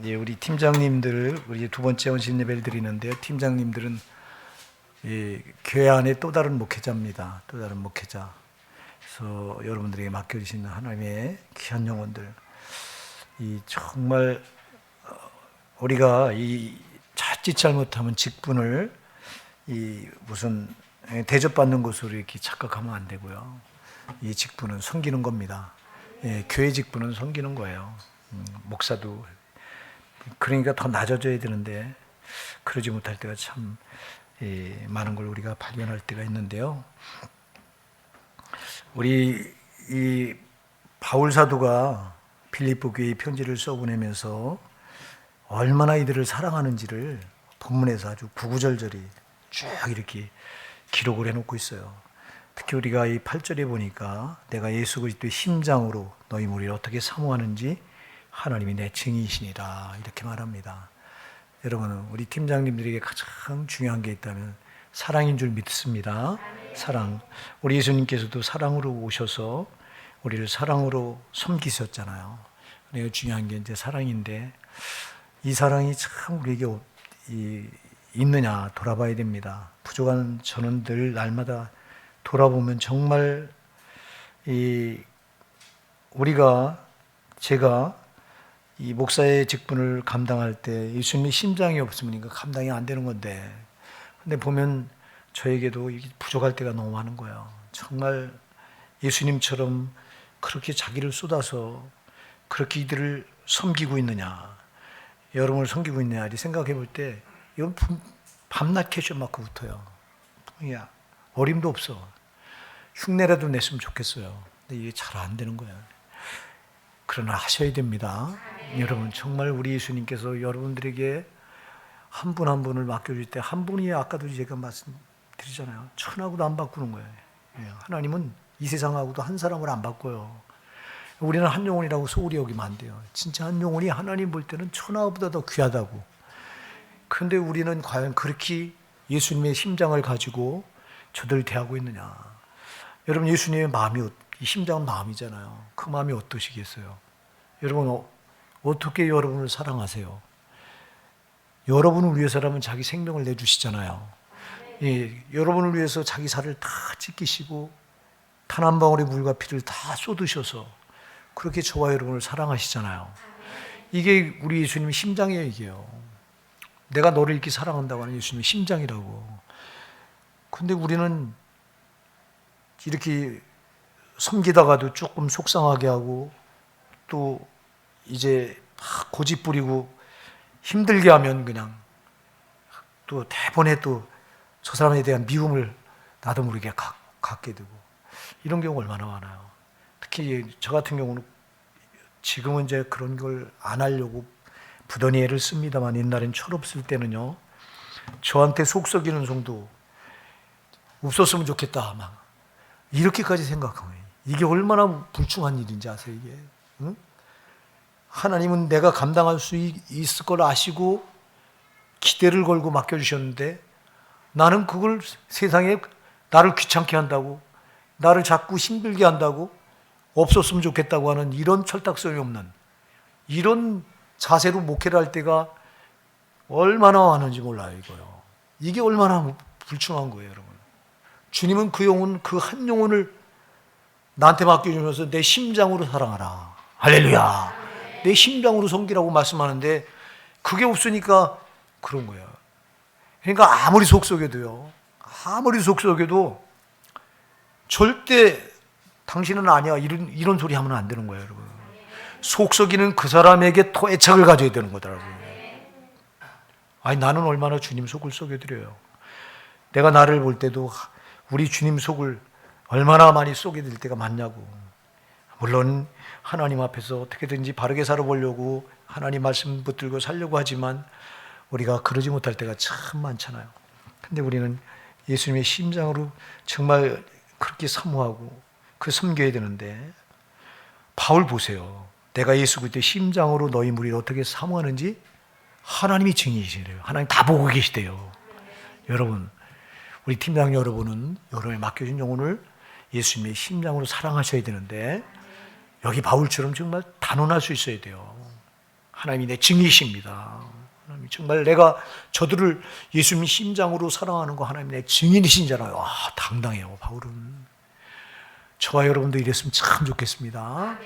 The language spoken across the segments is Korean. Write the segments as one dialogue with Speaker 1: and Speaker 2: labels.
Speaker 1: 우리 팀장님들, 우리 두 번째 원신 예배를 드리는데요. 팀장님들은 교회 안에 또 다른 목회자입니다. 또 다른 목회자. 그래서 여러분들에게 맡겨주시는 하나님의 귀한 영혼들. 정말 우리가 자칫 잘못하면 직분을 무슨 대접받는 것으로 이렇게 착각하면 안 되고요. 이 직분은 섬기는 겁니다. 교회 직분은 섬기는 거예요. 목사도 그러니까 더 낮아져야 되는데 그러지 못할 때가 참 많은 걸 우리가 발견할 때가 있는데요. 우리 이 바울 사도가 빌립보 교회에 편지를 써보내면서 얼마나 이들을 사랑하는지를 본문에서 아주 구구절절히 쭉 이렇게 기록을 해놓고 있어요. 특히 우리가 이 8절에 보니까 내가 예수 그리스도의 심장으로 너희 무리를 어떻게 사모하는지 하나님이 내 증인이시니라 이렇게 말합니다. 여러분, 우리 팀장님들에게 가장 중요한 게 있다면 사랑인 줄 믿습니다. 사랑. 우리 예수님께서도 사랑으로 오셔서 우리를 사랑으로 섬기셨잖아요. 그래서 중요한 게 이제 사랑인데 이 사랑이 참 우리에게 있느냐 돌아봐야 됩니다. 부족한 저는 늘 날마다 돌아보면 정말 제가 이 목사의 직분을 감당할 때 예수님의 심장이 없으면 이거 감당이 안 되는 건데, 근데 보면 저에게도 부족할 때가 너무 많은 거예요. 정말 예수님처럼 그렇게 자기를 쏟아서 그렇게 이들을 섬기고 있느냐, 여러분을 섬기고 있느냐 이렇게 생각해 볼 때 이건 밤낮 캐셔 맞고 붙어요. 어림도 없어. 흉내라도 냈으면 좋겠어요. 근데 이게 잘 안 되는 거예요. 그러나 하셔야 됩니다. 여러분, 정말 우리 예수님께서 여러분들에게 한 분 한 분을 맡겨줄 때 한 분이 아까도 제가 말씀드리잖아요. 천하고도 안 바꾸는 거예요. 하나님은 이 세상하고도 한 사람을 안 바꿔요. 우리는 한 영혼이라고 소홀히 여기면 안 돼요. 진짜 한 영혼이 하나님 볼 때는 천하보다 더 귀하다고. 그런데 우리는 과연 그렇게 예수님의 심장을 가지고 저들 대하고 있느냐. 여러분, 예수님의 마음이, 이 심장은 마음이잖아요. 그 마음이 어떠시겠어요? 여러분, 어떻게 여러분을 사랑하세요? 여러분을 위해서라면 자기 생명을 내주시잖아요. 여러분을 위해서 자기 살을 다 찢기시고 단 한 방울의 물과 피를 다 쏟으셔서 그렇게 저와 여러분을 사랑하시잖아요. 이게 우리 예수님의 심장이에요. 이게요. 내가 너를 이렇게 사랑한다고 하는 예수님의 심장이라고. 근데 우리는 이렇게 섬기다가도 조금 속상하게 하고 또 이제 고집 부리고 힘들게 하면 그냥 또 대번에 또 저 사람에 대한 미움을 나도 모르게 갖게 되고 이런 경우 얼마나 많아요. 특히 저 같은 경우는 지금은 이제 그런 걸 안 하려고 부단히 애를 씁니다만 옛날엔 철없을 때는요, 저한테 속 썩이는 정도 없었으면 좋겠다 막 이렇게까지 생각하면 이게 얼마나 불충한 일인지 아세요? 이게 응? 하나님은 내가 감당할 수 있을 걸 아시고 기대를 걸고 맡겨주셨는데 나는 그걸 세상에 나를 귀찮게 한다고, 나를 자꾸 힘들게 한다고, 없었으면 좋겠다고 하는 이런 철딱서이 없는 이런 자세로 목회를 할 때가 얼마나 많은지 몰라요. 이거요. 이게 얼마나 불충한 거예요, 여러분. 주님은 그 영혼, 그 한 영혼을 나한테 맡겨주면서 내 심장으로 사랑하라. 할렐루야. 내 심장으로 섬기라고 말씀하는데 그게 없으니까 그런 거예요. 그러니까 아무리 속 썩여도 절대 당신은 아니야 이런 소리 하면 안 되는 거예요, 여러분. 속 썩이는 그 사람에게 더 애착을 가져야 되는 거더라고요. 아니, 나는 얼마나 주님 속을 썩여드려요. 내가 나를 볼 때도 우리 주님 속을 얼마나 많이 썩여드릴 때가 많냐고. 물론 하나님 앞에서 어떻게든지 바르게 살아보려고 하나님 말씀 붙들고 살려고 하지만 우리가 그러지 못할 때가 참 많잖아요. 근데 우리는 예수님의 심장으로 정말 그렇게 사모하고 그 섬겨야 되는데, 바울 보세요. 내가 예수 그리스도의 심장으로 너희 무리를 어떻게 사모하는지 하나님이 증인이시래요. 하나님 다 보고 계시대요. 여러분, 우리 팀장 여러분은 여러분의 맡겨진 영혼을 예수님의 심장으로 사랑하셔야 되는데 여기 바울처럼 정말 단언할 수 있어야 돼요. 하나님이 내 증이십니다. 하나님 정말 내가 저들을 예수님 심장으로 사랑하는 거 하나님 내 증인이신 자라요. 당당해요. 바울은. 저와 여러분도 이랬으면 참 좋겠습니다.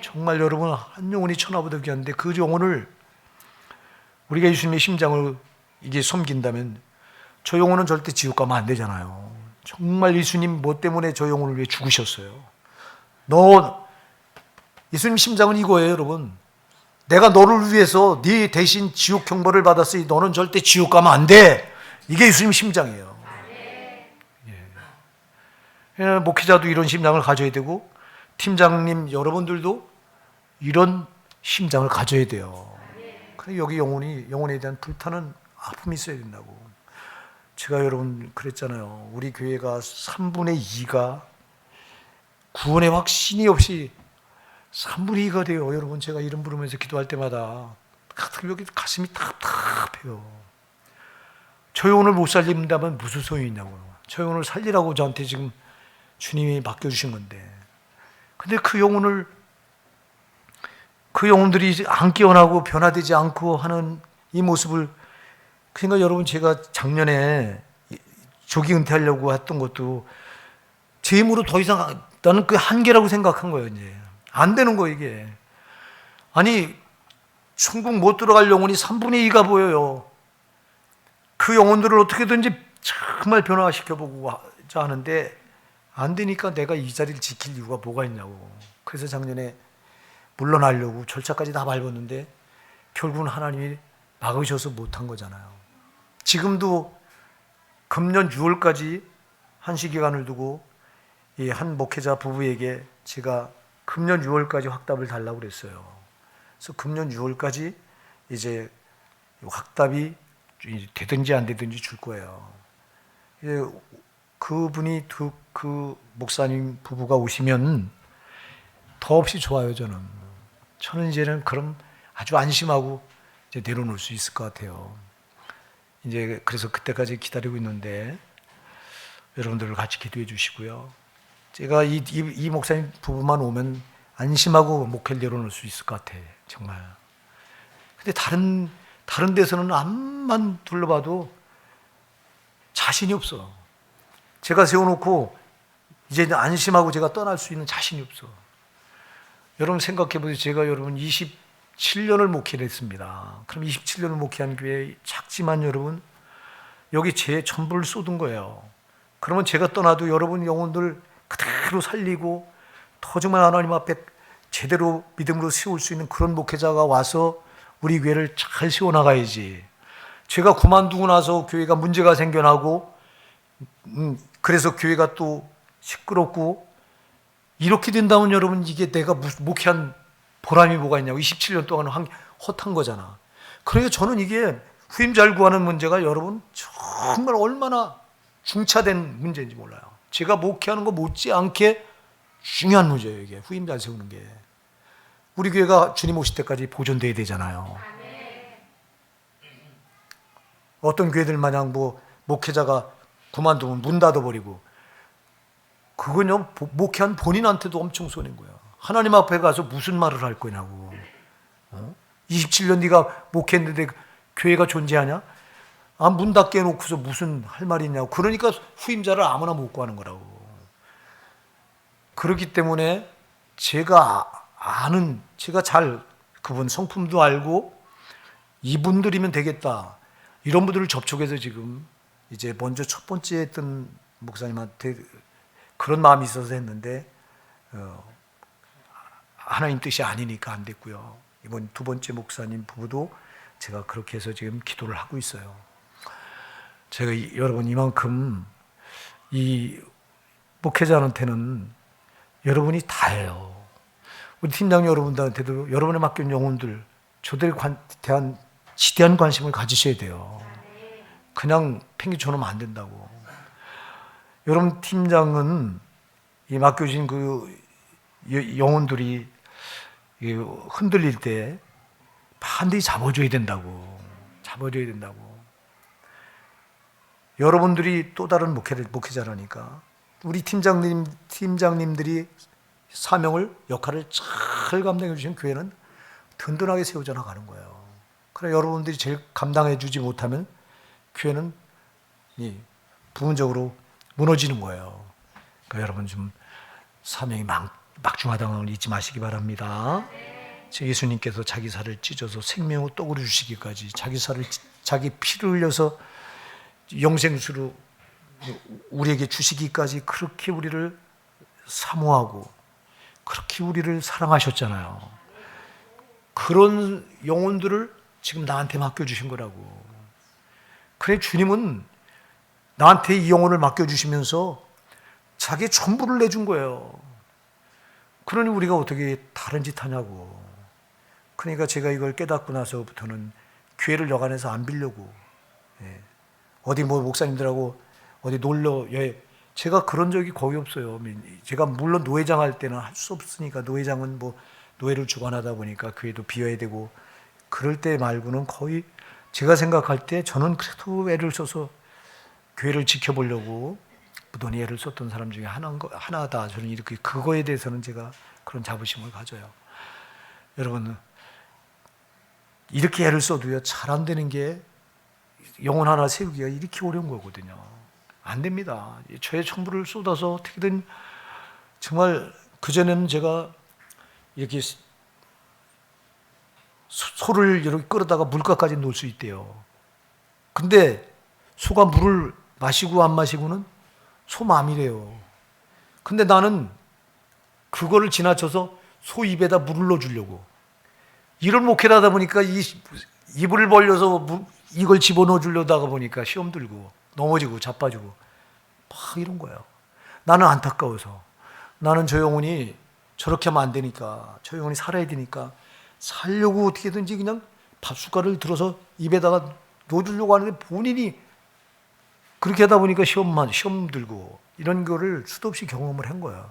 Speaker 1: 정말 여러분 한 영혼이 천하보다 귀한데 그 영혼을 우리가 예수님의 심장을 이게 섬긴다면 저 영혼은 절대 지옥 가면 안 되잖아요. 정말 예수님 뭐 때문에 저 영혼을 위해 죽으셨어요. 예수님 심장은 이거예요, 여러분. 내가 너를 위해서 네 대신 지옥 형벌을 받았으니 너는 절대 지옥 가면 안 돼. 이게 예수님 심장이에요. 예. 목회자도 이런 심장을 가져야 되고 팀장님 여러분들도 이런 심장을 가져야 돼요. 여기 영혼에 대한 불타는 아픔이 있어야 된다고. 제가 여러분 그랬잖아요. 우리 교회가 3분의 2가 구원의 확신이 없이 3분의 2가 돼요. 여러분 제가 이름 부르면서 기도할 때마다 여기 가슴이 답답해요. 저 영혼을 못 살린다면 무슨 소용이 있냐고요. 저 영혼을 살리라고 저한테 지금 주님이 맡겨주신 건데, 근데 그 영혼들이 안 깨어나고 변화되지 않고 하는 이 모습을, 그러니까 여러분 제가 작년에 조기 은퇴하려고 했던 것도 제 힘으로 더 이상 나는 그 한계라고 생각한 거예요. 이제 안 되는 거예요 이게. 아니 천국 못 들어갈 영혼이 3분의 2가 보여요. 그 영혼들을 어떻게든지 정말 변화시켜보고 하는데 안 되니까 내가 이 자리를 지킬 이유가 뭐가 있냐고. 그래서 작년에 물러나려고 절차까지 다 밟았는데 결국은 하나님이 막으셔서 못한 거잖아요. 지금도 금년 6월까지 한시기간을 두고 이 한 목회자 부부에게 제가 금년 6월까지 확답을 달라고 그랬어요. 그래서 금년 6월까지 이제 확답이 되든지 안 되든지 줄 거예요. 그분이 그 목사님 부부가 오시면 더없이 좋아요. 저는 이제는 그럼 아주 안심하고 이제 내려놓을 수 있을 것 같아요. 이제 그래서 그때까지 기다리고 있는데 여러분들 같이 기도해 주시고요. 제가 이 목사님 부부만 오면 안심하고 목회를 내려놓을 수 있을 것 같아, 정말. 근데 다른 데서는 앞만 둘러봐도 자신이 없어. 제가 세워놓고 이제 안심하고 제가 떠날 수 있는 자신이 없어. 여러분 생각해 보세요. 제가 여러분 27년을 목회를 했습니다. 그럼 27년을 목회한 교회 작지만 여러분 여기 제 전부를 쏟은 거예요. 그러면 제가 떠나도 여러분 영혼들 그대로 살리고 더 정말 하나님 앞에 제대로 믿음으로 세울 수 있는 그런 목회자가 와서 우리 교회를 잘 세워나가야지. 제가 그만두고 나서 교회가 문제가 생겨나고 그래서 교회가 또 시끄럽고 이렇게 된다면 여러분 이게 내가 목회한 보람이 뭐가 있냐고. 27년 동안 헛한 거잖아. 그러니까 저는 이게 후임 잘 구하는 문제가 여러분 정말 얼마나 중차된 문제인지 몰라요. 제가 목회하는 거 못지않게 중요한 문제예요. 이게 후임 잘 세우는 게. 우리 교회가 주님 오실 때까지 보존돼야 되잖아요. 어떤 교회들 마냥 목회자가 그만두면 문 닫아버리고 그건요 목회한 본인한테도 엄청 손해인 거야. 하나님 앞에 가서 무슨 말을 할 거냐고. 27년 네가 목회했는데 교회가 존재하냐? 문 닫게 해놓고서 무슨 할 말이 있냐고. 그러니까 후임자를 아무나 못 구하는 거라고. 그렇기 때문에 제가 잘 그분 성품도 알고 이분들이면 되겠다. 이런 분들을 접촉해서 지금 이제 먼저 첫 번째 했던 목사님한테 그런 마음이 있어서 했는데 하나님 뜻이 아니니까 안 됐고요. 이번 두 번째 목사님 부부도 제가 그렇게 해서 지금 기도를 하고 있어요. 제가 여러분 이만큼 이 목회자한테는 여러분이 다예요. 우리 팀장 여러분들한테도 여러분의 맡긴 영혼들 저들에 대한 지대한 관심을 가지셔야 돼요. 그냥 팽개쳐놓으면 안 된다고. 여러분 팀장은 이 맡겨진 그 영혼들이 흔들릴 때 반드시 잡아줘야 된다고. 여러분들이 또 다른 목회자라니까. 우리 팀장님들이 역할을 잘 감당해 주신 교회는 든든하게 세워져 나가는 거예요. 그래 여러분들이 제일 감당해 주지 못하면 교회는 부분적으로 무너지는 거예요. 그러니까 여러분 좀 사명이 막중하다는 걸 잊지 마시기 바랍니다. 예수님께서 자기 살을 찢어서 생명의 떡으로 주시기까지 자기 피를 흘려서 영생수로 우리에게 주시기까지 그렇게 우리를 사모하고 그렇게 우리를 사랑하셨잖아요. 그런 영혼들을 지금 나한테 맡겨주신 거라고. 그래 주님은 나한테 이 영혼을 맡겨주시면서 자기의 전부를 내준 거예요. 그러니 우리가 어떻게 다른 짓 하냐고. 그러니까 제가 이걸 깨닫고 나서부터는 교회를 여간해서 안 빌려고, 어디 뭐 목사님들하고 어디 놀러, 제가 그런 적이 거의 없어요. 제가 물론 노회장 할 때는 할 수 없으니까, 노회장은 뭐 노회를 주관하다 보니까 교회도 비워야 되고 그럴 때 말고는 거의 제가 생각할 때 저는 그래도 애를 써서 교회를 지켜보려고 무던히 애를 썼던 사람 중에 하나다. 저는 이렇게 그거에 대해서는 제가 그런 자부심을 가져요. 여러분 이렇게 애를 써도요 잘 안 되는 게 영혼 하나 세우기가 이렇게 어려운 거거든요. 안 됩니다. 저의 전부를 쏟아서 어떻게든 정말 그전에는 제가 이렇게 소를 이렇게 끌어다가 물가까지 놓을 수 있대요. 근데 소가 물을 마시고 안 마시고는 소 마음이래요. 근데 나는 그거를 지나쳐서 소 입에다 물을 넣어주려고 이런 목회를 하다 보니까 입을 벌려서 이걸 집어넣어 주려다가 보니까 시험 들고 넘어지고 자빠지고 막 이런 거예요. 나는 안타까워서, 나는 저 영혼이 저렇게 하면 안 되니까, 저 영혼이 살아야 되니까 살려고 어떻게든지 그냥 밥숟가락을 들어서 입에다가 넣어주려고 하는데 본인이 그렇게 하다 보니까 시험 들고 이런 거를 수도 없이 경험을 한 거예요.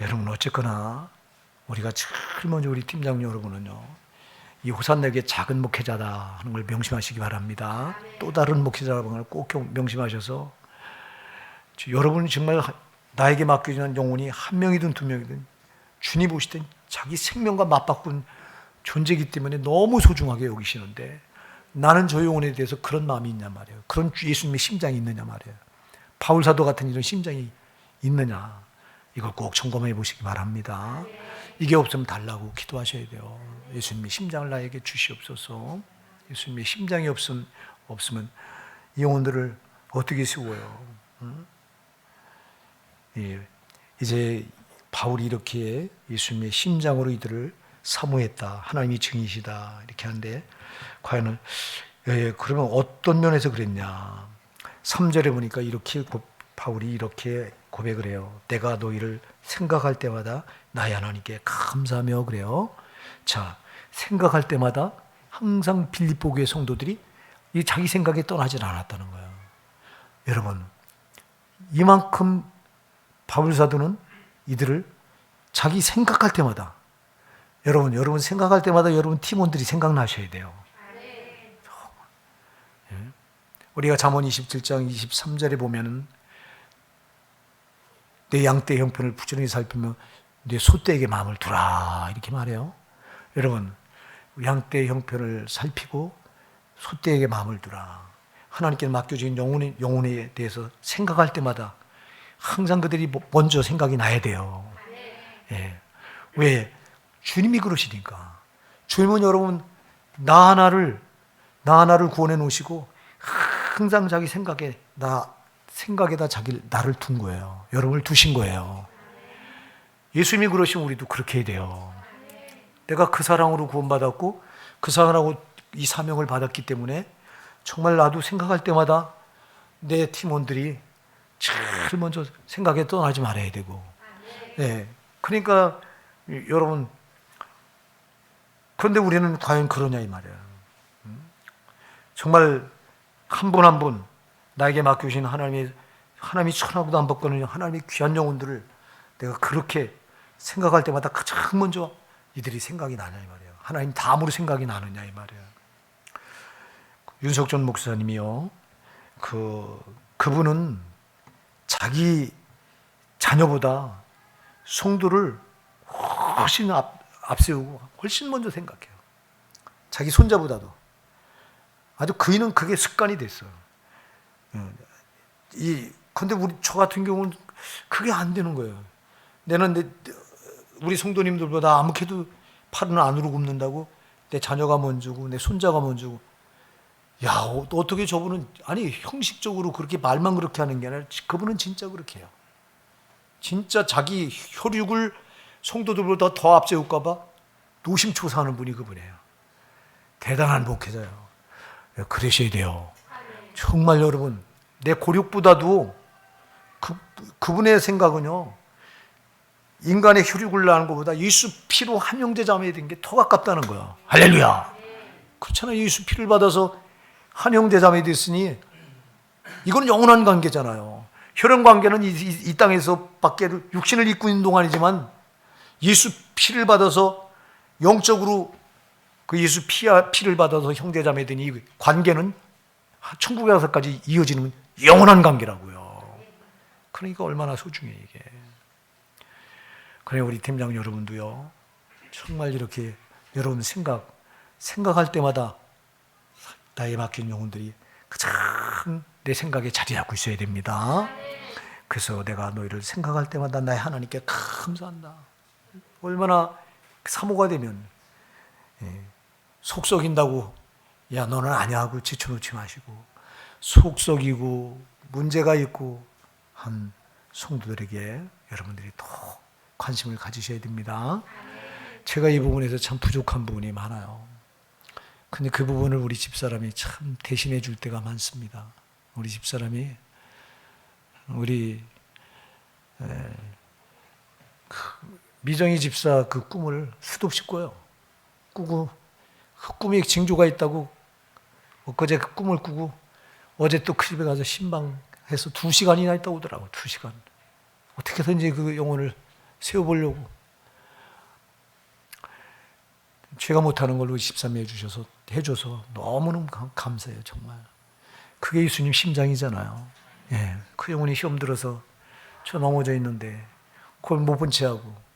Speaker 1: 여러분 어쨌거나 우리가 제일 먼저 우리 팀장 여러분은요, 이 호산나게 작은 목회자다 하는 걸 명심하시기 바랍니다. 또 다른 목회자라는 걸 꼭 명심하셔서 여러분이 정말 나에게 맡겨지는 영혼이 한 명이든 두 명이든 주님 보실 땐 자기 생명과 맞바꾼 존재이기 때문에 너무 소중하게 여기시는데 나는 저 영혼에 대해서 그런 마음이 있냐 말이에요. 그런 예수님의 심장이 있느냐 말이에요. 바울 사도 같은 이런 심장이 있느냐, 이걸 꼭 점검해 보시기 바랍니다. 이게 없으면 달라고 기도하셔야 돼요. 예수님의 심장을 나에게 주시옵소서. 예수님의 심장이 없으면 이 영혼들을 어떻게 세워요? 이제 바울이 이렇게 예수님의 심장으로 이들을 사모했다, 하나님이 증이시다 이렇게 하는데 과연 그러면 어떤 면에서 그랬냐? 3절에 보니까 이렇게 바울이 이렇게 고백을 해요. 내가 너희를 생각할 때마다 나의 하나님께 감사하며 그래요. 자, 생각할 때마다 항상 빌립보 교회 성도들이 이 자기 생각에 떠나질 않았다는 거예요. 여러분, 이만큼 바울 사도는 이들을 자기 생각할 때마다, 여러분 생각할 때마다 여러분 팀원들이 생각나셔야 돼요. 우리가 잠언 27장 23절에 보면은 내 양떼 형편을 부지런히 살피며 내 소떼에게 마음을 두라 이렇게 말해요. 여러분 양떼 형편을 살피고 소떼에게 마음을 두라. 하나님께 맡겨진 영혼에 대해서 생각할 때마다 항상 그들이 먼저 생각이 나야 돼요. 왜? 주님이 그러시니까. 주님은 여러분 나 하나를 구원해 놓으시고 항상 자기 생각에다 나를 둔 거예요. 여러분을 두신 거예요. 예수님이 그러시면 우리도 그렇게 해야 돼요. 내가 그 사랑으로 구원받았고 그 사랑하고 이 사명을 받았기 때문에 정말 나도 생각할 때마다 내 팀원들이 제일 먼저 생각에 떠나지 말아야 되고, 그러니까 여러분, 그런데 우리는 과연 그러냐 이 말이에요. 정말 한 분 한 분 나에게 맡겨주신 하나님이 천하고도 안 바꾸는 하나님의 귀한 영혼들을 내가 그렇게 생각할 때마다 가장 먼저 이들이 생각이 나냐 이 말이에요. 하나님 다음으로 생각이 나느냐 이 말이에요. 윤석전 목사님이요, 그분은 자기 자녀보다 성도를 훨씬 앞세우고 훨씬 먼저 생각해요. 자기 손자보다도. 아주 그이는 그게 습관이 됐어요. 근데 저 같은 경우는 그게 안 되는 거예요. 우리 성도님들보다 아무개도 팔은 안으로 굽는다고 내 자녀가 먼저고 내 손자가 먼저고. 야, 어떻게 저분은, 아니, 형식적으로 그렇게 말만 그렇게 하는 게 아니라 그분은 진짜 그렇게 해요. 진짜 자기 혈육을 성도들보다 더 앞세울까봐 노심초사하는 분이 그분이에요. 대단한 목회자예요. 그러셔야 돼요. 정말 여러분, 내 고륙보다도 그분의 생각은요, 인간의 혈육을 낳은 것보다 예수 피로 한 형제 자매가 된 게 더 가깝다는 거야. 할렐루야. 그렇잖아요. 예수 피를 받아서 한 형제 자매가 됐으니 이건 영원한 관계잖아요. 혈연 관계는 이 땅에서 밖에 육신을 입고 있는 동안이지만 예수 피를 받아서 영적으로 그 예수 피를 받아서 형제 자매 된 이 관계는 천국에 가서까지 이어지는 영원한 관계라고요. 그러니까 얼마나 소중해 이게. 그래, 우리 팀장 여러분도요, 정말 이렇게 여러분 생각할 때마다 나에 맡긴 영혼들이 가장 내 생각에 자리 잡고 있어야 됩니다. 그래서 내가 너희를 생각할 때마다 나의 하나님께 감사한다. 얼마나 사모가 되면 속 썩인다고 야 너는 아니야 하고 지쳐놓지 마시고, 속 썩이고 문제가 있고 한 성도들에게 여러분들이 더 관심을 가지셔야 됩니다. 제가 이 부분에서 참 부족한 부분이 많아요. 근데 그 부분을 우리 집사람이 참 대신해 줄 때가 많습니다. 우리 집사람이 미정희 집사 그 꿈을 수도 없이 꿔요. 꾸고 그 꿈에 징조가 있다고 엊그제 그 꿈을 꾸고 어제 또 그 집에 가서 신방해서 2시간이나 있다 오더라고. 2시간. 어떻게든지 그 영혼을 세워보려고. 제가 못하는 걸로 집사람이 해줘서 너무너무 감사해요. 정말. 그게 예수님 심장이잖아요. 예, 그 영혼이 시험 들어서 저 넘어져 있는데 그걸 못 본 채하고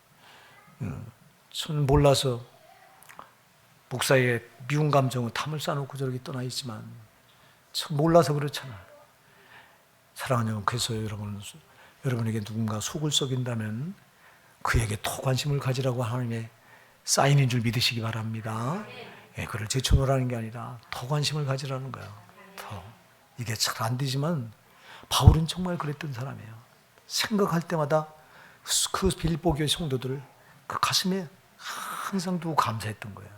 Speaker 1: 저는 몰라서 목사의 미운 감정을 탐을 쌓아놓고 저렇게 떠나 있지만 참 몰라서 그렇잖아요. 사랑하는 여러분, 그래서 여러분에게 누군가 속을 썩인다면 그에게 더 관심을 가지라고 하나님의 사인인 줄 믿으시기 바랍니다. 예, 그를 제쳐놓으라는 게 아니라 더 관심을 가지라는 거예요. 더. 이게 잘 안 되지만 바울은 정말 그랬던 사람이에요. 생각할 때마다 그 빌립보 교회 성도들을 그 가슴에 항상 두고 감사했던 거예요.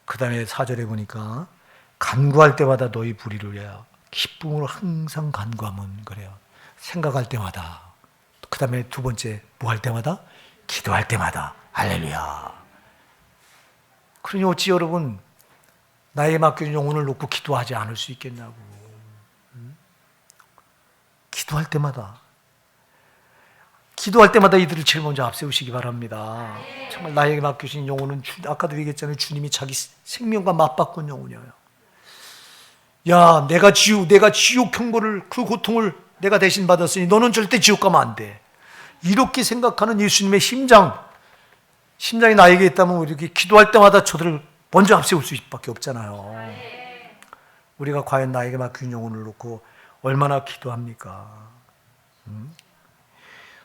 Speaker 1: 그 다음에 4절에 보니까 간구할 때마다 너희 불의를 위하여 기쁨으로 항상 간구하면 그래요. 생각할 때마다. 그 다음에 두 번째 뭐 할 때마다? 기도할 때마다. 할렐루야. 그러니 어찌 여러분 나에게 맡겨진 영혼을 놓고 기도하지 않을 수 있겠냐고. 기도할 때마다 이들을 제일 먼저 앞세우시기 바랍니다. 정말 나에게 맡겨진 영혼은 아까도 얘기했잖아요. 주님이 자기 생명과 맞바꾼 영혼이에요. 야, 내가 지옥 형벌을, 그 고통을 내가 대신 받았으니 너는 절대 지옥 가면 안 돼. 이렇게 생각하는 예수님의 심장이 나에게 있다면 이렇게 기도할 때마다 저들을 먼저 앞세울 수밖에 없잖아요. 우리가 과연 나에게 맡긴 영혼을 놓고 얼마나 기도합니까?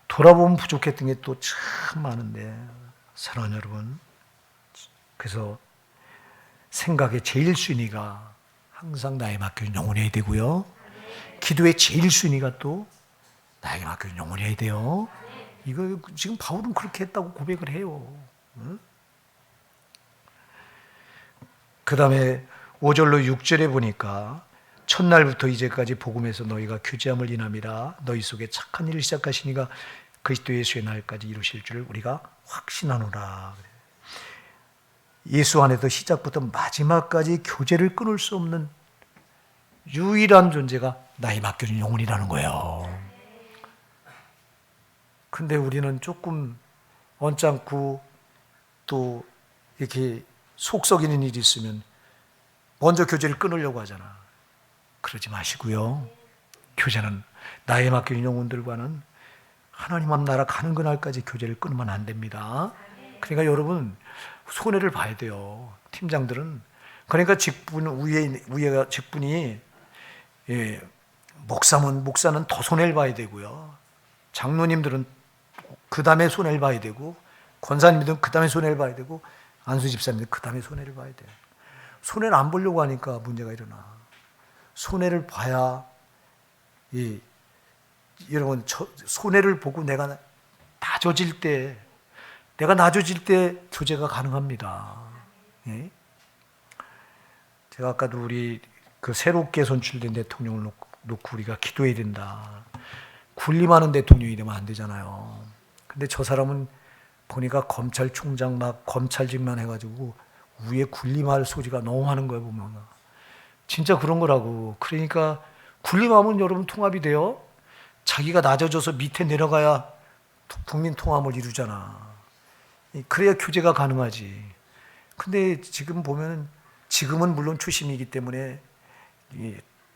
Speaker 1: 돌아보면 부족했던 게 또 참 많은데, 사랑하는 여러분, 그래서 생각의 제일 순위가 항상 나에게 맡긴 영혼이어야 되고요. 기도의 제일 순위가 또 나에게 맡긴 영혼이어야 돼요. 이거 지금 바울은 그렇게 했다고 고백을 해요. 그 다음에 5절로 6절에 보니까 첫날부터 이제까지 복음에서 너희가 교제함을 인함이라 너희 속에 착한 일을 시작하시니가 그리스도 예수의 날까지 이루실 줄 우리가 확신하노라. 예수 안에서 시작부터 마지막까지 교제를 끊을 수 없는 유일한 존재가 나의 맡겨진 영혼이라는 거예요. 근데 우리는 조금 언짢고 또 이렇게 속 썩이는 일이 있으면 먼저 교제를 끊으려고 하잖아. 그러지 마시고요. 교제는 나의 맡겨진 영혼들과는 하나님 앞 나라 가는 그날까지 교제를 끊으면 안 됩니다. 그러니까 여러분 손해를 봐야 돼요. 팀장들은. 그러니까 위에가 직분이, 예, 목사는 더 손해를 봐야 되고요. 장로님들은 그 다음에 손해를 봐야 되고, 권사님들은 그 다음에 손해를 봐야 되고, 안수 집사님들은 그 다음에 손해를 봐야 돼요. 손해를 안 보려고 하니까 문제가 일어나. 손해를 봐야, 여러분, 손해를 보고 내가 낮아질 때 교제가 가능합니다. 예? 제가 아까도 우리 그 새롭게 선출된 대통령을 놓고 우리가 기도해야 된다. 군림하는 대통령이 되면 안 되잖아요. 근데 저 사람은 보니까 검찰총장 막 검찰직만 해가지고 위에 군림할 소지가 너무 많은 거예요, 보면. 진짜 그런 거라고. 그러니까 군림하면 여러분 통합이 돼요. 자기가 낮아져서 밑에 내려가야 국민 통합을 이루잖아. 그래야 교제가 가능하지. 근데 지금 보면, 지금은 물론 초심이기 때문에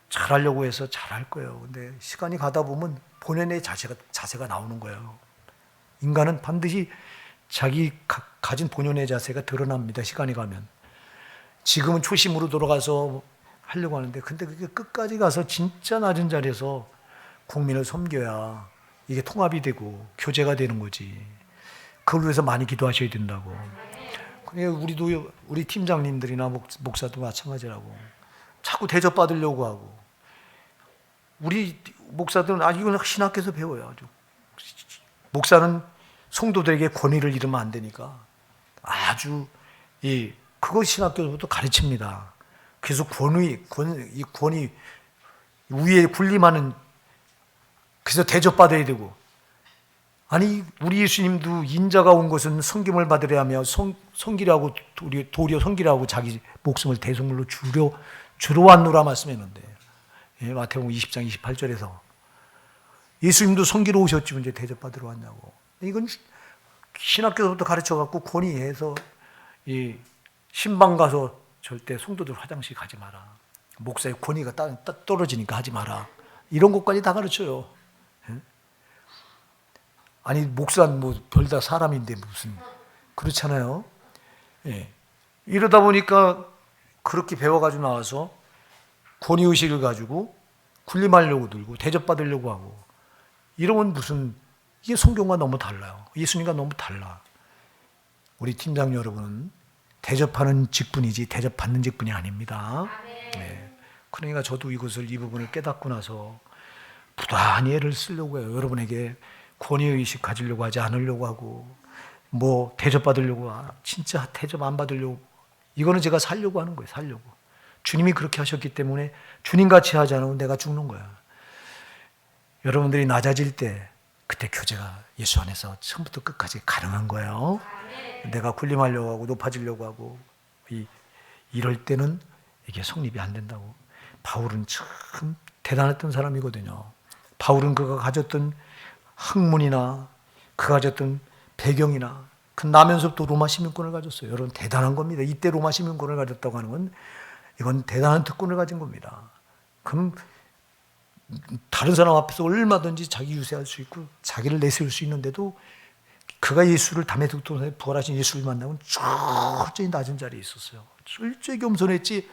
Speaker 1: 잘하려고 해서 잘할 거예요. 근데 시간이 가다 보면 본연의 자세가 나오는 거예요. 인간은 반드시 자기 가진 본연의 자세가 드러납니다. 시간이 가면. 지금은 초심으로 돌아가서 하려고 하는데, 근데 그게 끝까지 가서 진짜 낮은 자리에서 국민을 섬겨야 이게 통합이 되고 교제가 되는 거지. 그걸 위해서 많이 기도하셔야 된다고. 우리 팀장님들이나 목사도 마찬가지라고. 자꾸 대접받으려고 하고. 우리 목사들은 이건 신학교에서 배워요. 아주. 목사는 성도들에게 권위를 잃으면 안 되니까 아주 그거 신학교에서부터 가르칩니다. 그래서 권위 위에 군림하는, 그래서 대접받아야 되고. 아니 우리 예수님도 인자가 온 것은 섬김을 받으려 하며 섬기라고 도리어 섬기라고 자기 목숨을 대속물로 주러 왔노라 말씀했는데, 마태복음 20장 28절에서 예수님도 섬기러 오셨지 이제 대접받으러 왔냐고. 이건 신학교에서부터 가르쳐갖고 권위해서 신방 가서 절대 성도들 화장실 가지 마라. 목사의 권위가 떨어지니까 하지 마라. 이런 것까지 다 가르쳐요. 아니 목사는 뭐 별다 사람인데 무슨 그렇잖아요. 이러다 보니까 그렇게 배워가지고 나와서 권위의식을 가지고 군림하려고 들고 대접받으려고 하고, 이러면 무슨, 이게 성경과 너무 달라요. 예수님과 너무 달라. 우리 팀장 여러분은 대접하는 직분이지 대접받는 직분이 아닙니다. 네. 그러니까 저도 이 부분을 깨닫고 나서 부단히 애를 쓰려고 해요. 여러분에게 권위의식 가지려고 하지 않으려고 하고, 뭐 대접받으려고, 진짜 대접 안 받으려고, 이거는 제가 살려고 하는 거예요. 살려고. 주님이 그렇게 하셨기 때문에 주님같이 하지 않으면 내가 죽는 거야. 여러분들이 낮아질 때 그때 교제가 예수 안에서 처음부터 끝까지 가능한 거예요. 내가 군림하려고 하고 높아지려고 하고 이럴 때는 이게 성립이 안 된다고. 바울은 참 대단했던 사람이거든요. 바울은 그가 가졌던 학문이나 그가 가졌던 배경이나 그 나면서부터 로마 시민권을 가졌어요. 여러분 대단한 겁니다. 이때 로마 시민권을 가졌다고 하는 건 이건 대단한 특권을 가진 겁니다. 그럼 다른 사람 앞에서 얼마든지 자기 유세할 수 있고 자기를 내세울 수 있는데도 그가 예수를 담에 두고 부활하신 예수를 만나면 철저히 낮은 자리에 있었어요. 철저히 겸손했지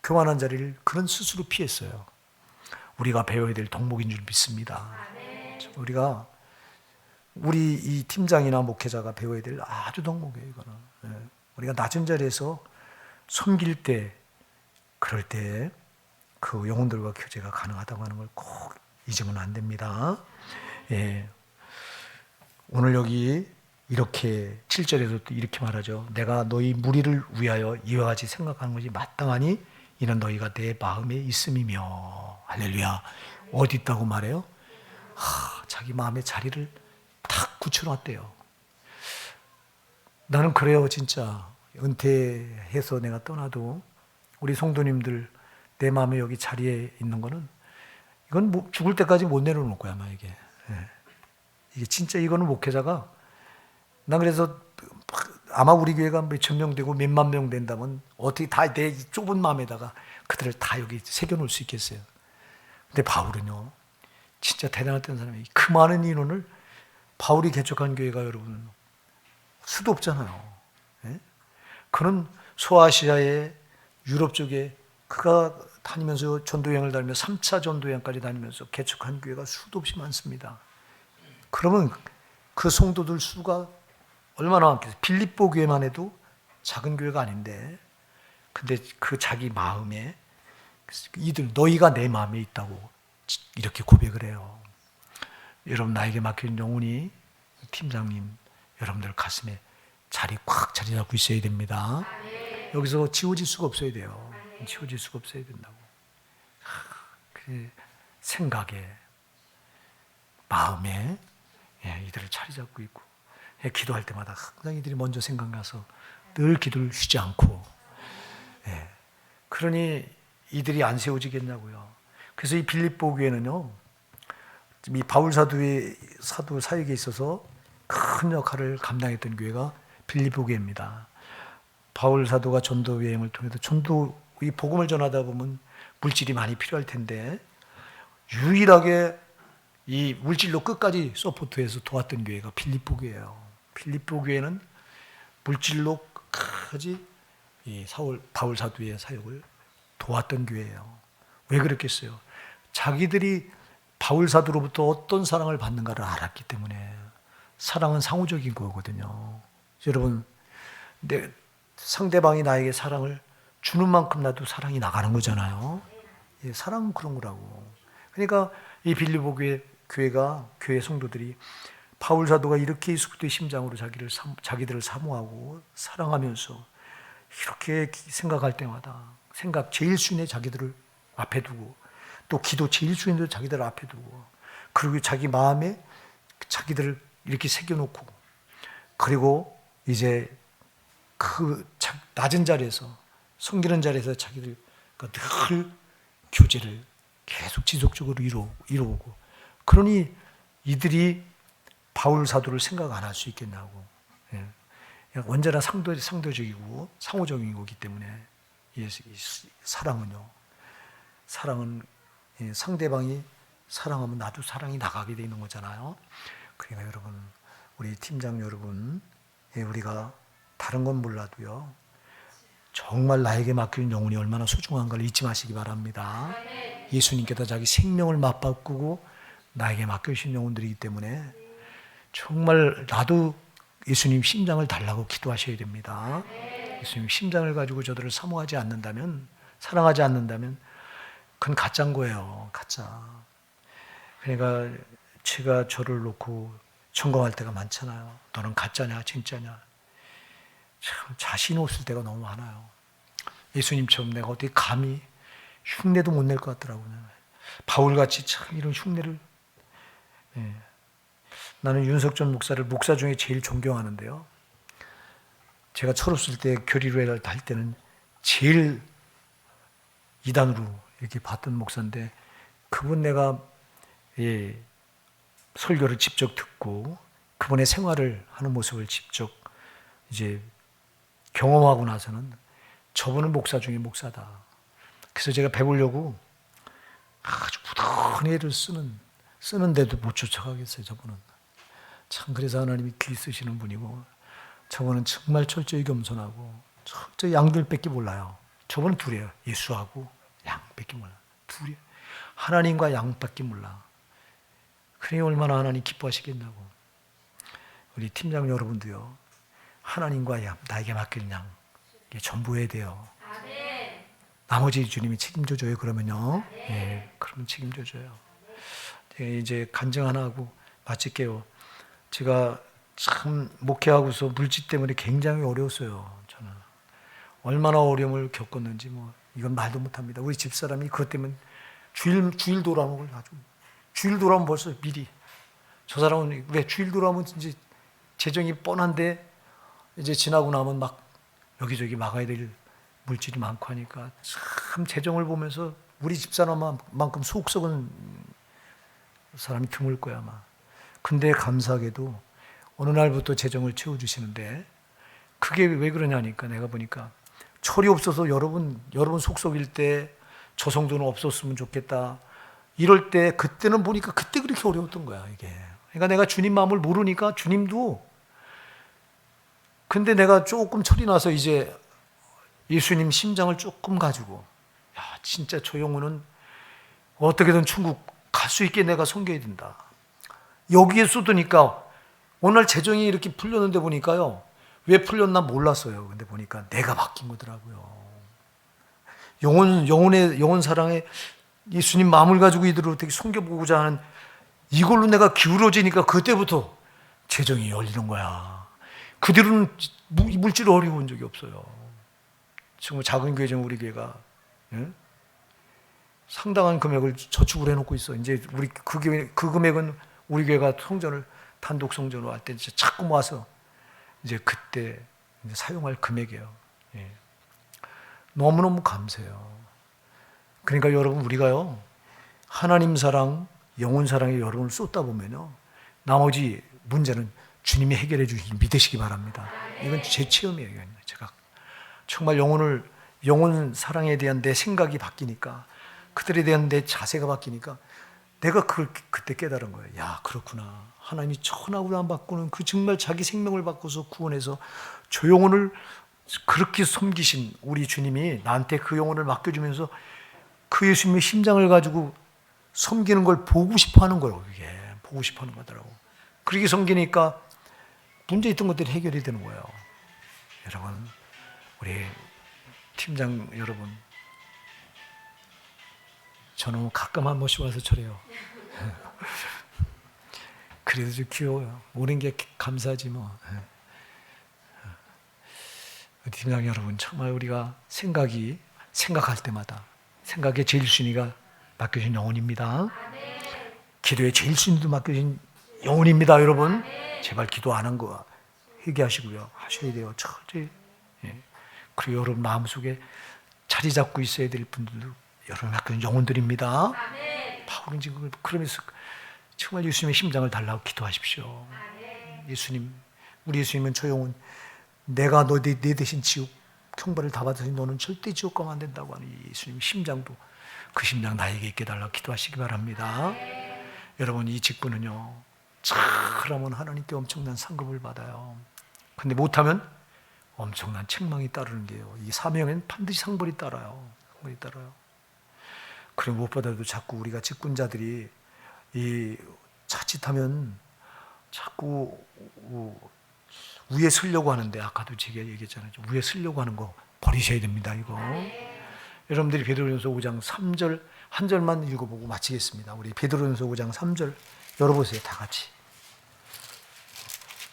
Speaker 1: 교만한 자리를 그는 스스로 피했어요. 우리가 배워야 될 덕목인 줄 믿습니다. 우리 이 팀장이나 목회자가 배워야 될 아주 덕목이에요. 이거는. 우리가 낮은 자리에서 섬길 때, 그럴 때 그 영혼들과 교제가 가능하다고 하는 걸 꼭 잊으면 안 됩니다. 오늘 여기 이렇게 7절에서 또 이렇게 말하죠. 내가 너희 무리를 위하여 이와 같이 생각하는 것이 마땅하니 이는 너희가 내 마음에 있음이며. 할렐루야. 어디 있다고 말해요? 자기 마음의 자리를 탁 굳혀놨대요. 나는 그래요. 진짜 은퇴해서 내가 떠나도 우리 성도님들 내 마음에 여기 자리에 있는 거는 이건 뭐 죽을 때까지 못 내려놓을 거야 아마 이게. 이게 진짜 이거는 목회자가, 난 그래서 아마 우리 교회가 몇천 명 되고 몇만 명 된다면 어떻게 다 내 좁은 마음에다가 그들을 다 여기 새겨놓을 수 있겠어요. 근데 바울은요 진짜 대단했던 사람이에요. 그 많은 인원을 바울이 개척한 교회가 여러분 수도 없잖아요. 예? 그는 소아시아의 유럽 쪽에 그가 다니면서 전도여행을 다니며 3차 전도여행까지 다니면서 개척한 교회가 수도 없이 많습니다. 그러면 그 성도들 수가 얼마나 많겠어요. 빌립보 교회만 해도 작은 교회가 아닌데, 근데 그 자기 마음에 이들 너희가 내 마음에 있다고 이렇게 고백을 해요. 여러분, 나에게 맡긴 영혼이 팀장님 여러분들 가슴에 자리 잡고 있어야 됩니다. 여기서 지워질 수가 없어야 돼요. 지워질 수가 없어야 된다고. 그 생각에, 마음에 이들을 자리 잡고 있고, 기도할 때마다 항상 이들이 먼저 생각나서 늘 기도를 쉬지 않고, 그러니 이들이 안 세워지겠냐고요. 그래서 이 빌립보 교회는요, 이 바울 사도 사역에 있어서 큰 역할을 감당했던 교회가 빌립보 교회입니다. 바울 사도가 전도 여행을 통해서 이 복음을 전하다 보면 물질이 많이 필요할 텐데, 유일하게 이 물질로 끝까지 서포트해서 도왔던 교회가 빌립보 교회예요. 빌립보 교회는 물질로 끝까지 바울 사도의 사역을 도왔던 교회예요. 왜 그랬겠어요? 자기들이 바울 사도로부터 어떤 사랑을 받는가를 알았기 때문에. 사랑은 상호적인 거거든요. 여러분, 상대방이 나에게 사랑을 주는 만큼 나도 사랑이 나가는 거잖아요. 사랑은 그런 거라고. 그러니까 이 빌립보 교회가, 교회 성도들이 바울 사도가 이렇게 예수그리스도의 심장으로 자기들을 사모하고 사랑하면서 이렇게 생각할 때마다 제일 순위에 자기들을 앞에 두고, 또 기도 제일 순위에 자기들을 앞에 두고, 그리고 자기 마음에 자기들을 이렇게 새겨놓고, 그리고 이제 그 낮은 자리에서, 섬기는 자리에서 자기들과 늘 교제를 계속 지속적으로 이루고, 그러니 이들이 바울 사도를 생각 안 할 수 있겠냐고. 언제나 상대적이고 상호적인 거기 때문에 사랑은 상대방이 사랑하면 나도 사랑이 나가게 돼 있는 거잖아요. 그러니까 여러분, 우리 팀장 여러분, 우리가 다른 건 몰라도요, 정말 나에게 맡긴 영혼이 얼마나 소중한가를 잊지 마시기 바랍니다. 예수님께서 자기 생명을 맞바꾸고 나에게 맡겨주신 영혼들이기 때문에 정말 나도 예수님 심장을 달라고 기도하셔야 됩니다. 예수님 심장을 가지고 저들을 사랑하지 않는다면 그건 가짜인 거예요. 가짜. 그러니까 제가 저를 놓고 점검할 때가 많잖아요. 너는 가짜냐 진짜냐. 참 자신 없을 때가 너무 많아요. 예수님처럼 내가 어떻게 감히 흉내도 못 낼 것 같더라고요. 바울같이 참 이런 흉내를. 나는 윤석전 목사를 목사 중에 제일 존경하는데요. 제가 철없을 때 교리로 할 때는 제일 이단으로 이렇게 봤던 목사인데, 그분 내가 설교를 직접 듣고 그분의 생활을 하는 모습을 직접 이제 경험하고 나서는 저분은 목사 중에 목사다. 그래서 제가 배우려고 아주 부단히 애를 쓰는데도 못 쫓아가겠어요. 저분은 참, 그래서 하나님이 귀 쓰시는 분이고, 저분은 정말 철저히 겸손하고 철저히 양들밖에 몰라요. 저분은 둘이에요. 예수하고 양밖에 몰라. 둘이 하나님과 양밖에 몰라. 그러니 얼마나 하나님 기뻐하시겠냐고. 우리 팀장 여러분도요, 하나님과 양, 나에게 맡길 양, 이게 전부해야 돼요. 나머지 주님이 책임져줘요. 그러면요, 그러면 책임져줘요. 이제 간증 하나 하고 마칠게요. 제가 참 목회하고서 물질 때문에 굉장히 어려웠어요. 저는 얼마나 어려움을 겪었는지 이건 말도 못합니다. 우리 집사람이 그것 때문에 주일 돌아오는 걸 주일 돌아오면 벌써 미리, 저 사람은 왜 주일 돌아오면 이제 재정이 뻔한데 이제 지나고 나면 막 여기저기 막아야 될 물질이 많고 하니까 참 재정을 보면서 우리 집사람만큼 속 썩은 사람이 드물 거야 아마. 근데 감사하게도 어느 날부터 재정을 채워주시는데, 그게 왜 그러냐니까 내가 보니까 철이 없어서 여러분 속 썩일 때 저 성도는 없었으면 좋겠다 이럴 때, 그때는 보니까 그때 그렇게 어려웠던 거야 이게. 그러니까 내가 주님 마음을 모르니까 주님도 근데 내가 조금 철이 나서 이제 예수님 심장을 조금 가지고, 야, 진짜 저 영혼은 어떻게든 천국 갈 수 있게 내가 섬겨야 된다. 여기에 쏟으니까 오늘 재정이 이렇게 풀렸는데 보니까요, 왜 풀렸나 몰랐어요. 근데 보니까 내가 바뀐 거더라고요. 영혼 사랑에 예수님 마음을 가지고 이들을 어떻게 섬겨보고자 하는 이걸로 내가 기울어지니까 그때부터 재정이 열리는 거야. 그 뒤로는 물질 어려운 적이 없어요. 정말 작은 교회죠, 우리 교회가. 예? 상당한 금액을 저축을 해놓고 있어. 이제 우리 그 금액은 우리 교회가 단독 성전으로 할 때 자꾸 모아서 이제 그때 이제 사용할 금액이에요. 예. 너무너무 감사해요. 그러니까 여러분, 우리가요, 하나님 사랑, 영혼 사랑에 여러분을 쏟다 보면요, 나머지 문제는 주님이 해결해 주시기 믿으시기 바랍니다. 이건 제 체험이에요. 제가 정말 영혼 사랑에 대한 내 생각이 바뀌니까, 그들에 대한 내 자세가 바뀌니까 내가 그때 깨달은 거예요. 야, 그렇구나. 하나님이 천하고 안 바꾸는 그 정말 자기 생명을 바꿔서 구원해서 저 영혼을 그렇게 섬기신 우리 주님이 나한테 그 영혼을 맡겨주면서 그 예수님의 심장을 가지고 섬기는 걸 보고 싶어 하는 거예요. 그게 보고 싶어 하는 거더라고. 그렇게 섬기니까 문제 있던 것들이 해결이 되는 거예요. 여러분, 우리 팀장 여러분, 저는 가끔 한 번씩 와서 저래요. 그래도 좀 귀여워요. 오는 게 감사하지 뭐. 팀장 여러분, 정말 우리가 생각할 때마다 생각의 제일 순위가 맡겨진 영혼입니다. 기도의 제일 순위도 맡겨진 영혼입니다. 여러분, 제발 기도 안 한 거 회개하시고요. 하셔야 돼요. 철저히. 예. 그리고 여러분 마음속에 자리 잡고 있어야 될 분들도 여러분 맡겨진 영혼들입니다. 바울은 지금 그러면서 정말 예수님의 심장을 달라고 기도하십시오. 예수님, 우리 예수님은 저 영혼, 내가 내 대신 지옥 형벌을 다 받아서 너는 절대 지옥 가면 안 된다고 하는 예수님의 심장도, 그 심장 나에게 있게 달라고 기도하시기 바랍니다. 여러분, 이 직분은요, 잘하면 하나님께 엄청난 상급을 받아요. 근데 못하면 엄청난 책망이 따르는 게요. 이 사명엔 반드시 상벌이 따라요. 상벌이 따라요. 그리고 무엇보다도 자꾸 우리가 직분자들이 이 자칫하면 자꾸 위에 서려고 하는데, 아까도 제가 얘기했잖아요. 위에 서려고 하는 거 버리셔야 됩니다. 이거. 여러분들이 베드로전서 5장 3절 한 절만 읽어보고 마치겠습니다. 우리 베드로전서 5장 3절 열어보세요. 다 같이.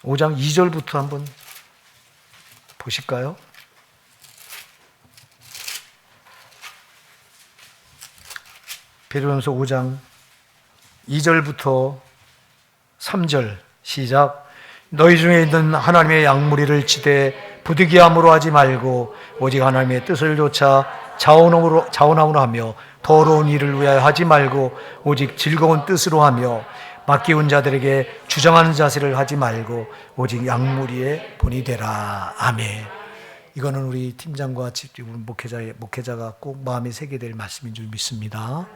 Speaker 1: 5장 2절부터 한번 보실까요? 베드로전서 5장 2절부터 3절 시작. 너희 중에 있는 하나님의 양무리를 치되 부득이함으로 하지 말고 오직 하나님의 뜻을 좇아 자원함으로 하며 더러운 일을 위하여 하지 말고 오직 즐거운 뜻으로 하며 맡기운 자들에게 주장하는 자세를 하지 말고 오직 양무리의 본이 되라. 아멘. 이거는 우리 팀장과 목회자가 꼭 마음에 새게 될 말씀인 줄 믿습니다.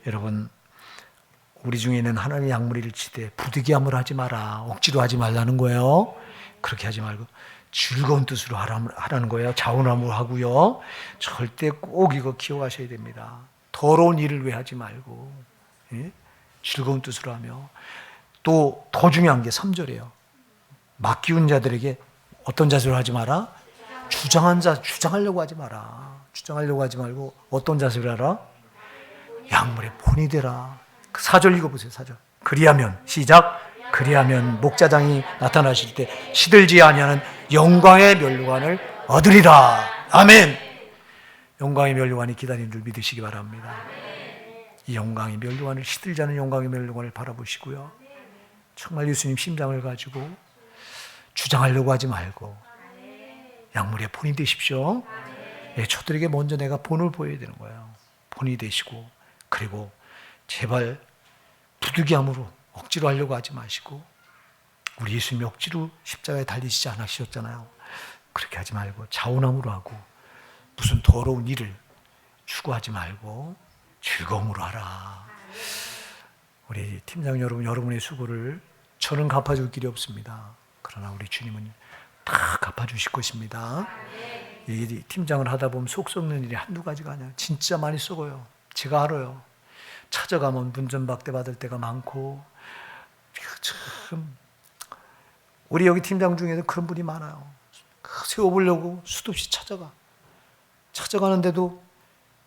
Speaker 1: 여러분, 우리 중에 있는 하나님의 양무리를 치되 부득이함을 하지 마라. 억지로 하지 말라는 거예요. 그렇게 하지 말고 즐거운 뜻으로 하라는 거예요. 자원함으로 하고요. 절대 꼭 이거 기억하셔야 됩니다. 더러운 일을 왜 하지 말고, 예? 즐거운 뜻으로 하며, 또 더 중요한 게 3절이에요. 맡기운 자들에게 어떤 자세로 하지 마라? 주장하려고 하지 마라. 주장하려고 하지 말고 어떤 자세로 하라? 양물의 본이 되라. 4절 읽어보세요. 4절. 그리하면 시작. 그리하면 목자장이 나타나실 때 시들지 아니하는 영광의 면류관을 얻으리라. 아멘. 영광의 면류관이 기다리는 줄 믿으시기 바랍니다. 이 영광의 면류관을, 시들지 않은 영광의 면류관을 바라보시고요. 정말 예수님 심장을 가지고 주장하려고 하지 말고 양물의 본이 되십시오. 예, 저들에게 먼저 내가 본을 보여야 되는 거예요. 본이 되시고, 그리고 제발 부득이함으로 억지로 하려고 하지 마시고, 우리 예수님이 억지로 십자가에 달리시지 않으셨잖아요. 그렇게 하지 말고 자원함으로 하고, 무슨 더러운 일을 추구하지 말고 즐거움으로 하라. 우리 팀장 여러분, 여러분의 수고를 저는 갚아줄 길이 없습니다. 그러나 우리 주님은 다 갚아주실 것입니다. 이 팀장을 하다 보면 속 썩는 일이 한두 가지가 아니에요. 진짜 많이 썩어요. 제가 알아요. 찾아가면 문전박대 받을 때가 많고, 참 우리 여기 팀장 중에도 그런 분이 많아요. 세워보려고 수도 없이 찾아가는데도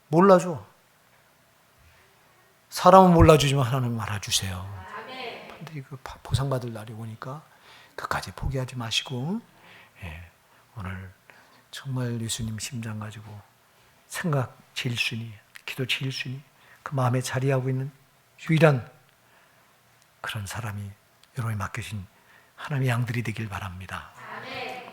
Speaker 1: 몰라줘. 사람은 몰라주지만 하나님은 알아주세요. 반드시 그 보상받을 날이 오니까 끝까지 포기하지 마시고, 오늘 정말 예수님 심장 가지고 생각 제일 순위, 기도 제일 순위, 그 마음에 자리하고 있는 유일한 그런 사람이 여러분이 맡겨진 하나님의 양들이 되길 바랍니다.